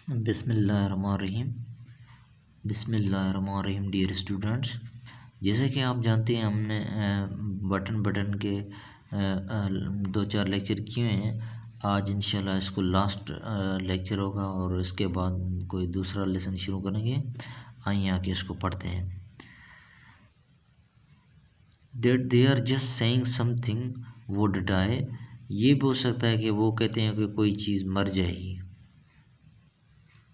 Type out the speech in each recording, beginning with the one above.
बिस्मिल्लाहिर्रहमानिर्रहीम। बिस्मिल्लाहिर्रहमानिर्रहीम। Dear students, जैसे कि आप जानते हैं हमने बटन के दो चार लेक्चर किए हैं। आज इंशाल्लाह इसको लास्ट लेक्चर होगा और इसके बाद कोई दूसरा लेसन शुरू करेंगे। आइए आके इसको पढ़ते हैं। That they are just saying something would die. ये भी हो सकता है कि वो कहते हैं कि कोई चीज़ मर जाएगी,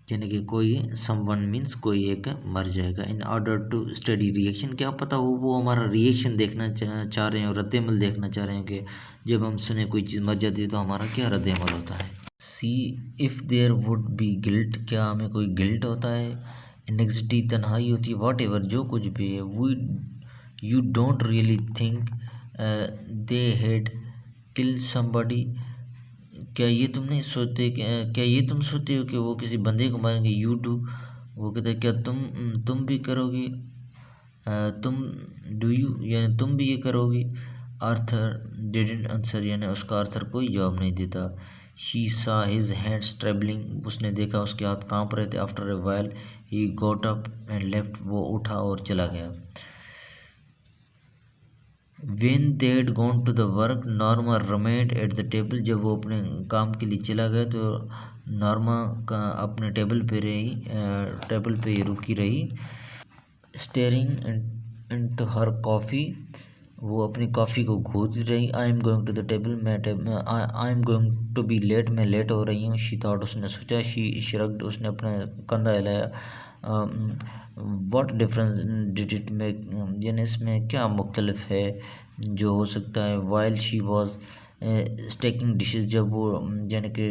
यानी कि कोई समवन मीन्स कोई एक मर जाएगा। In order to study reaction, क्या पता हो वो हमारा रिएक्शन देखना चाह रहे हैं और रद्दमल देखना चाह रहे हैं कि जब हम सुने कोई चीज़ मर जाती है तो हमारा क्या रद्दमल होता है। See if there would be guilt, क्या हमें कोई गिल्ट होता है। एनेक्सिटी, तन्हाई होती है। वॉट एवर, जो कुछ भी है। We you don't really think they had kill somebody, क्या ये तुम नहीं सोचते, क्या ये तुम सोचते हो कि वो किसी बंदे को मारेंगे। यू डू, वो कहते हैं क्या तुम भी करोगी। तुम डू यू, यानी तुम भी ये करोगी। आर्थर डिडंट आंसर, यानी उसका आर्थर कोई जवाब नहीं देता। शी सा हिज हैंड्स ट्रेबलिंग, उसने देखा उसके हाथ कांप रहे थे। After a while he got up and left, वो उठा और चला गया। When they had gone to the work, Norma remained at the table. जब वो अपने काम के लिए चला गया तो नॉर्मा का अपने टेबल पे रुकी रही। स्टेयरिंग इनटू हर कॉफ़ी, वो अपनी कॉफ़ी को घूर रही। I am going to the table, I am going to be late, मैं लेट हो रही हूँ। शी थॉट, उसने सोचा। शी श्रग्ड, उसने अपना कंधा हिलाया। What difference did it make, यानी इसमें क्या मुख्तलिफ है जो हो सकता है। While she was staking dishes, जब वो यानी कि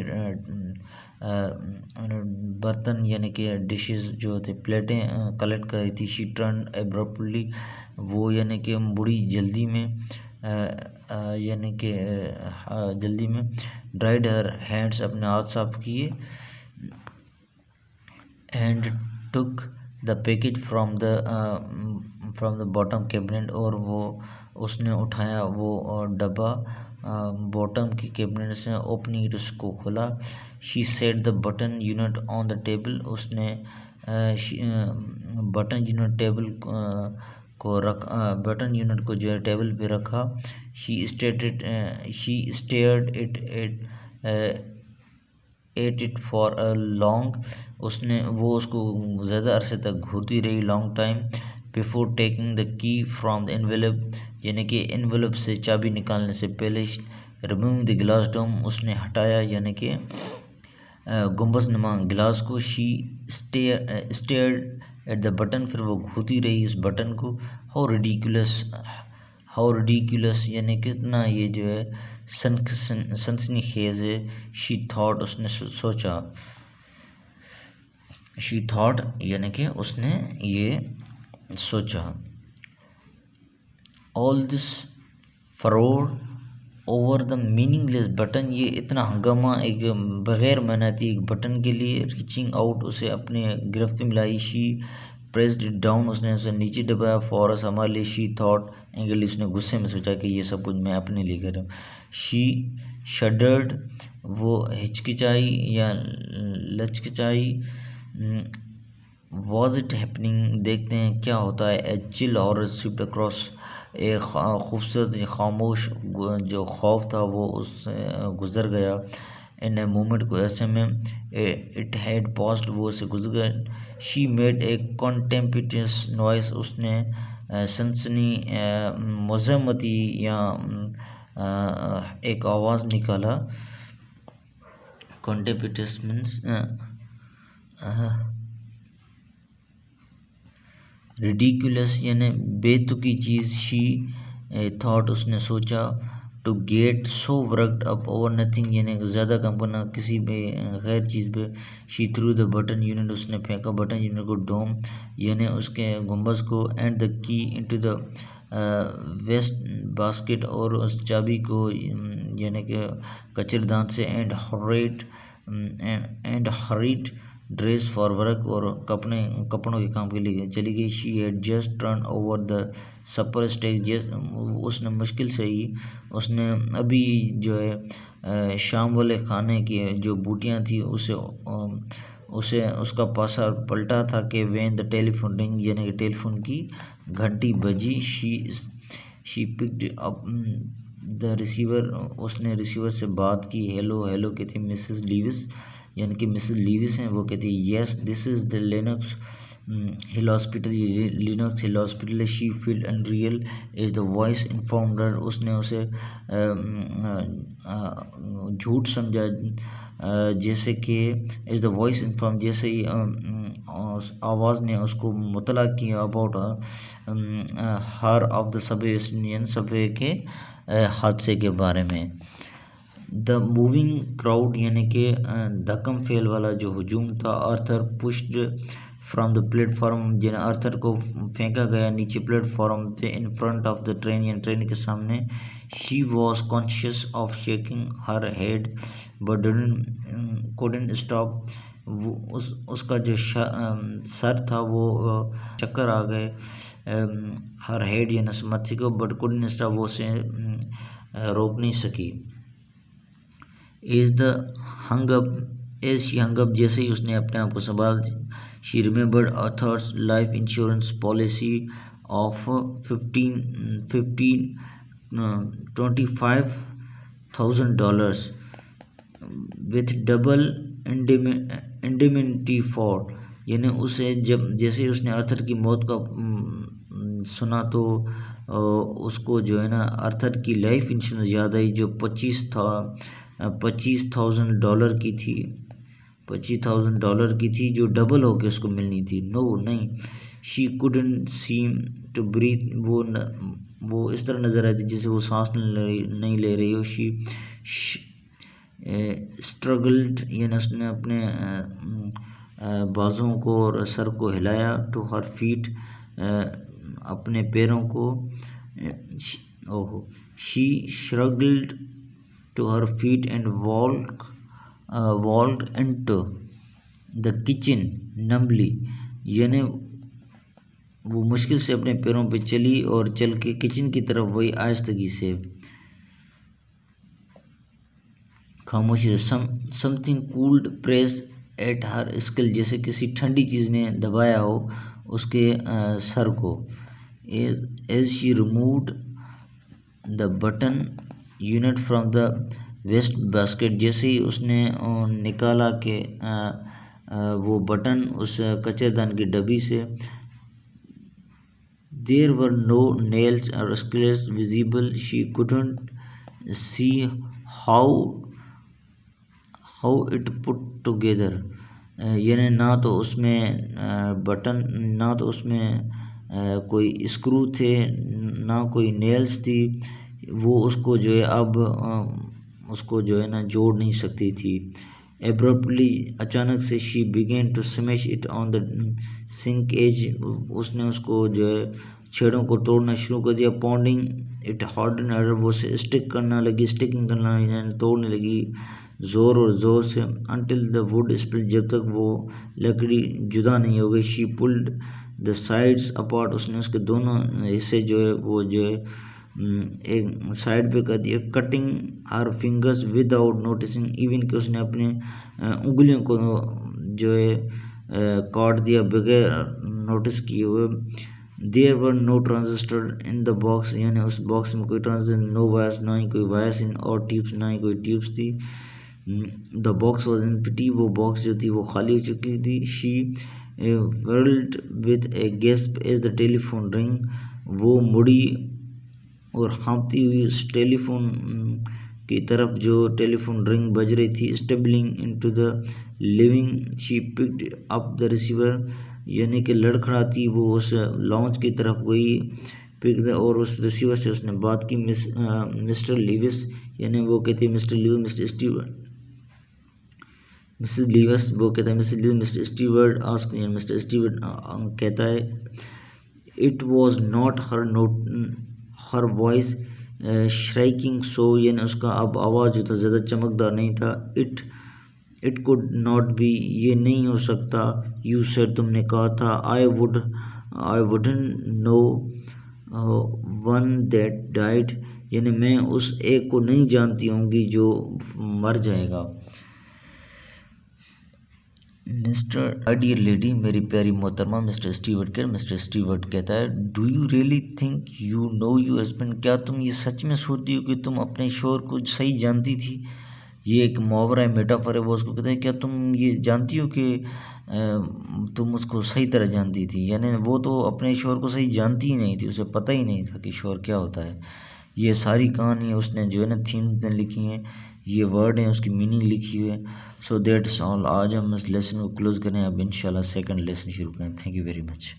बर्तन यानी कि डिशेस जो थे, प्लेटें कलेक्ट कर रही थी। शी टर्न एब्रप्टली, वो यानी कि मुड़ी जल्दी में, यानी कि जल्दी में। ड्राइड हर हैंड्स, अपने हाथ साफ किए। And took the package from the bottom cabinet, और वो उसने उठाया वो डब्बा बॉटम की कैबिनेट से। ओपनिंग इट, उसको खोला। She said the button unit on the table, उसने बटन यूनिट टेबल को बटन यूनिट को जो है टेबल पे रखा। She stared at it for a long, उसने वो उसको ज़्यादा अरसे तक घूरती रही। Long time. Before taking the key from the envelope, यानी कि एनवेलप से चाबी निकालने से पहले। रिमूविंग द ग्लास डोम, उसने हटाया यानी कि गुंबज नुमा गिलास को। She stared at the button, फिर वो घूरती रही उस बटन को। हाउ रिडिकुलस, यानी कितना ये जो है सनसनीखेज है। शी थॉट, उसने सोचा। शी थॉट यानी कि उसने ये सोचा। All this furrowed over the meaningless button, ये इतना हंगामा एक बग़ैर मेहनती एक बटन के लिए। रीचिंग आउट, उसे अपने गिरफ्त में लाई। शी प्रेस्ड इट डाउन, उसने उसे नीचे दबाया। फॉरस, हमारे लिए। शी थॉट एंग्री, उसने गुस्से में सोचा कि ये सब कुछ मैं अपने लिए कर रहा हूँ। शी शडर्ड, वो हिचकिचाई या लचकिचाई। वॉज इट हैपनिंग, देखते हैं क्या होता है। ए चिल और स्वीप्ड अक्रॉस, एक खूबसूरत खामोश जो खौफ था वो उससे गुज़र गया। इन ए मोमेंट को, ऐसे में। इट हैड पास्ड, वो से गुजर गया। शी मेड ए कॉन्टेम्पिटियस नॉइस, उसने सनसनी मज़म्मती या एक आवाज़ निकाला। कॉन्टेम्पिटियस मीन्स रिडिकुलस, यानी बेतुकी चीज़। शी थॉट, उसने सोचा। To get so worked up over nothing, यानी ज़्यादा कम करना किसी पे गैर चीज़ पे। She threw the button unit, उसने फेंका बटन यूनिट को। डोम, यानी उसके गुंबज को। And the key into the waste basket, और उस चाबी को यानी कि कचरदान से। And hurried dress for work, और कपड़ों के काम के लिए चली गई। She had just turn over the supper stage, उसने मुश्किल से ही उसने अभी जो है शाम वाले खाने की जो बूटियाँ थी उसे उसका पासा पलटा था कि व्हेन द टेलीफोन रिंग यानी कि टेलीफोन की घंटी बजी she picked up the receiver, उसने रिसीवर से बात की। हेलो हेलो कहती मिसेस लीविस, यानी कि मिसेस लीविस हैं, वो कहती है yes this is the Lenox Hill hospital, ये लिनक्स हिल हॉस्पिटल है। She felt unreal as the voice informed her, उसने उसे झूठ समझा जैसे कि इज़ द वॉइस इन्फॉर्म, जैसे ही आवाज़ ने उसको मुतला किया about her of the Subway Subway के हादसे के बारे में। द मूविंग क्राउड यानी कि धक्कम फेल वाला जो हजूम था। Arthur pushed from the platform, जिन्हें आर्थर को फेंका गया नीचे प्लेटफॉर्म पे in front of the train, यानी ट्रेन के सामने। She was conscious of shaking her head but couldn't stop, वो उसका जो सर था वो चक्कर आ गए हर हेड यानी समर्थी को, बट couldn't स्टॉप, वो उसे रोक नहीं सकी। Is the hung up as she hung up, जैसे ही उसने अपने आप को संभाल, she remembered Arthur's life insurance policy of 25,000 dollars with double indemnity for, यानी उसे जब जैसे ही उसने आर्थर की मौत का सुना तो उसको जो है ना आर्थर की लाइफ इंश्योरेंस याद आई जो 25,000 डॉलर की थी, 25,000 डॉलर की थी, जो डबल होके उसको मिलनी थी। नो नहीं, she couldn't seem to breathe, वो इस तरह नज़र आई थी जैसे वो सांस नहीं ले रही हो। शी स्ट्रगल्ड, यानी उसने अपने बाजुओं को और सर को हिलाया। टू हर फीट, अपने पैरों को। ओहो, she struggled to her feet and walked into the kitchen numbly, यानी वो मुश्किल से अपने पैरों पे चली और चल के किचन की तरफ वही आहिस्तगी से। खामोशी से something cooled press at her skill, जैसे किसी ठंडी चीज़ ने दबाया हो उसके सर को। As she removed the button unit from the waste basket, जैसे ही उसने निकाला के वो बटन उस कचरेदान की डब्बी से। देयर वर नो नेल्स और scales visible, she couldn't see how it put together, यानी ना तो उसमें बटन, ना तो उसमें कोई स्क्रू थे, ना कोई नेल्स थी, वो उसको जो है अब उसको जो है ना जोड़ नहीं सकती थी। एब्रप्टली, अचानक से, she began to smash it on the sink edge, उसने उसको जो है छेड़ों को तोड़ना शुरू कर दिया। पॉन्डिंग इट हार्ड एंड हार्डर, वो से स्टिकिंग करने लगी, यानी तोड़ने लगी ज़ोर और ज़ोर से। अनटिल द वुड स्प्लिट, जब तक वो लकड़ी जुदा नहीं हो गई। She pulled the sides apart, उसने उसके दोनों हिस्से जो है वो जो है एक साइड पे कर दिया। कटिंग हर फिंगर्स विदाउट नोटिसिंग इवन, कि उसने अपने उंगलियों को जो है काट दिया बगैर नोटिस किए हुए। There were no transistor in the box, यानी उस बॉक्स में कोई ट्रांजिस्टर, नो वायर्स, ना ही कोई वायर्स इन और ट्यूब्स, ना ही कोई ट्यूब्स थी। द बॉक्स वॉज एम्प्टी, वो बॉक्स जो थी वो खाली हो चुकी थी। She whirled with a gasp as the telephone ring, वो मुड़ी और हाँफती हुई उस टेलीफोन की तरफ जो टेलीफोन रिंग बज रही थी। स्टेबलिंग into the living, she picked up the receiver, यानी कि लड़खड़ाती वो उस लॉन्च की तरफ गई पिक, और उस रिसीवर से उसने बात की। मिस्टर लीविस, यानी वो कहते Mr Lewis, Mr Stewart, Mrs Lewis, वो कहता है Mrs Lewis, Mr Stewart ask, Mr Stewart कहता है। It was not her voice shrieking so, यानी उसका अब आवाज़ जो था ज़्यादा चमकदार नहीं था। इट कुड नॉट बी, ये नहीं हो सकता। यू सेड, तुमने कहा था। I wouldn't know one that died, यानी मैं उस एक को नहीं जानती होंगी जो मर जाएगा। मिस्टर डियर लेडी, मेरी प्यारी मोहतरमा, मिस्टर स्टीवर्ट कहता है, do you really think you know your husband, क्या तुम ये सच में सोचती हो कि तुम अपने शोहर को सही जानती थी। ये एक मुहावरा है, मेटाफर है, वो उसको कहते हैं क्या तुम ये जानती हो कि तुम उसको सही तरह जानती थी। यानी वो तो अपने शोहर को सही जानती ही नहीं थी, उसे पता ही नहीं था कि शोहर क्या होता है। ये सारी कहानी उसने जो है ना थीम्स ने लिखी हैं, ये वर्ड हैं, उसकी मीनिंग लिखी हुई है। So that's all. आज हम इस लेसन को क्लोज करें, अब इंशाल्लाह सेकंड लेसन शुरू करें। Thank you very much.